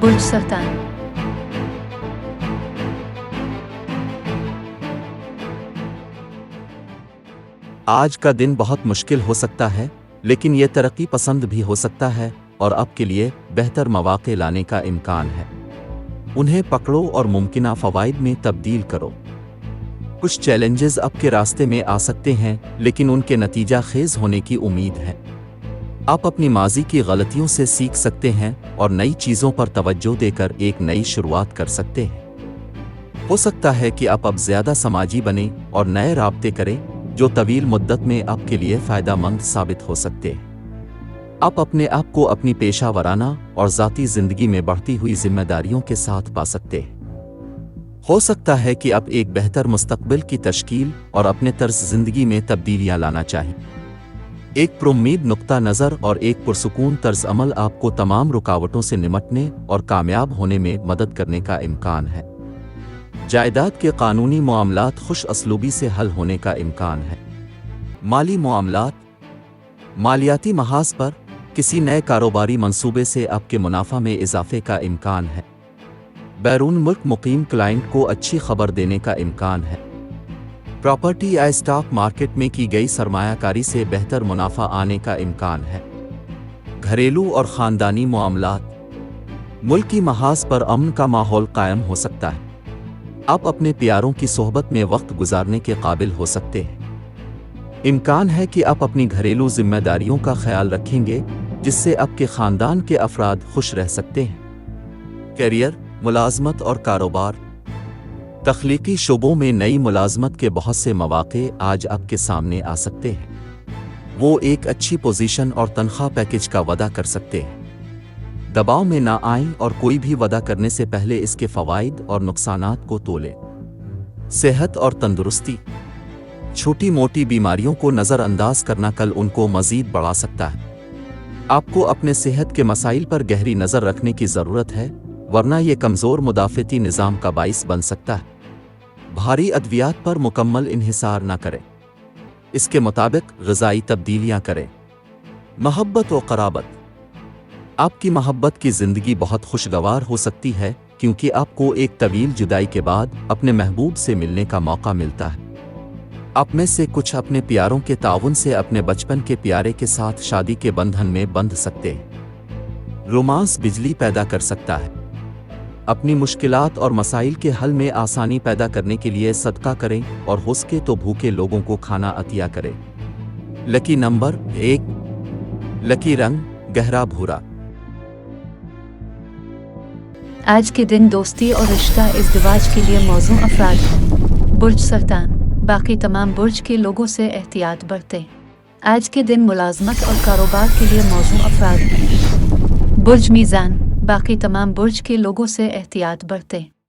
बुर्ज सरतान। आज का दिन बहुत मुश्किल हो सकता है, लेकिन ये तरक्की पसंद भी हो सकता है और आपके लिए बेहतर मौके लाने का इम्कान है। उन्हें पकड़ो और मुमकिना फ़वाइद में तब्दील करो। कुछ चैलेंजेस आपके रास्ते में आ सकते हैं, लेकिन उनके नतीजा खेज होने की उम्मीद है। आप अपनी माजी की गलतियों से सीख सकते हैं और नई चीज़ों पर तवज्जो देकर एक नई शुरुआत कर सकते हैं। हो सकता है कि आप अब ज़्यादा समाजी बने और नए राब्ते करें जो तवील मुद्दत में आपके लिए फ़ायदेमंद साबित हो सकते हैं। आप अपने आप को अपनी पेशा वराना और ज़ाती ज़िंदगी में बढ़ती हुई जिम्मेदारियों के साथ पा सकते हैं। हो सकता है कि आप एक बेहतर मुस्तकबिल की तश्कील और अपने तर्ज ज़िंदगी में तब्दीलियाँ लाना चाहें। एक पुरुम्मीद नुक्ता नज़र और एक पुरसुकून तर्ज अमल आपको तमाम रुकावटों से निमटने और कामयाब होने में मदद करने का इम्कान है। जायदाद के कानूनी मामलात खुश असलूबी से हल होने का इम्कान है। माली मामलात, मालियाती महाज पर किसी नए कारोबारी मंसूबे से आपके मुनाफा में इजाफे का इम्कान है। बैरून मुल्क मुकीम क्लाइंट को अच्छी खबर देने का इम्कान है। प्रॉपर्टी या स्टॉक मार्केट में की गई सरमायाकारी से बेहतर मुनाफा आने का इम्कान है। घरेलू और ख़ानदानी मामलात, मुल्की महाज पर अमन का माहौल कायम हो सकता है। आप अपने प्यारों की सोहबत में वक्त गुजारने के काबिल हो सकते हैं। इम्कान है कि आप अपनी घरेलू जिम्मेदारियों का ख्याल रखेंगे, जिससे आपके ख़ानदान के अफराद खुश रह सकते हैं। करियर, मुलाजमत और कारोबार, तख्लीकी शोबों में नई मुलाजमत के बहुत से मौके आज आपके सामने आ सकते हैं। वो एक अच्छी पोजीशन और तनख्वाह पैकेज का वादा कर सकते हैं। दबाव में ना आएं और कोई भी वादा करने से पहले इसके फ़वाइद और नुकसानात को तोलें। सेहत और तंदुरुस्ती, छोटी मोटी बीमारियों को नज़रअंदाज करना कल उनको मज़ीद बढ़ा सकता है। आपको अपने सेहत के मसाइल पर गहरी नज़र रखने की ज़रूरत है, वरना ये कमज़ोर मुदाफ़ती निज़ाम का बाइस बन सकता है। भारी अद्वियात पर मुकम्मल इन्हिसार न करें। इसके मुताबिक ग़िज़ाई तब्दीलियाँ करें। मोहब्बत और क़राबत, आपकी मोहब्बत की ज़िंदगी बहुत खुशगवार हो सकती है, क्योंकि आपको एक तवील जुदाई के बाद अपने महबूब से मिलने का मौका मिलता है। आप में से कुछ अपने प्यारों के ताउन से अपने बचपन के प्यारे के साथ शादी के बंधन में बंध सकते हैं। रोमांस बिजली पैदा कर सकता है। अपनी मुश्किलात और मसाइल के हल में आसानी पैदा करने के लिए सदका करें और हो सके तो भूखे लोगों को खाना अतिया करें। लकी नंबर 1, लकी रंग गहरा भूरा। आज के दिन दोस्ती और रिश्ता इज़्दिवाज के लिए मौजू अफराद हैं। बुर्ज सरतान, बाकी तमाम बुर्ज के लोगों से एहतियात बरतें। आज के दिन मुलाजमत और कारोबार के लिए मौजू अफराद हैं। बुर्ज मीज़ान, बाकी तमाम बुर्ज के लोगों से एहतियात बरतें।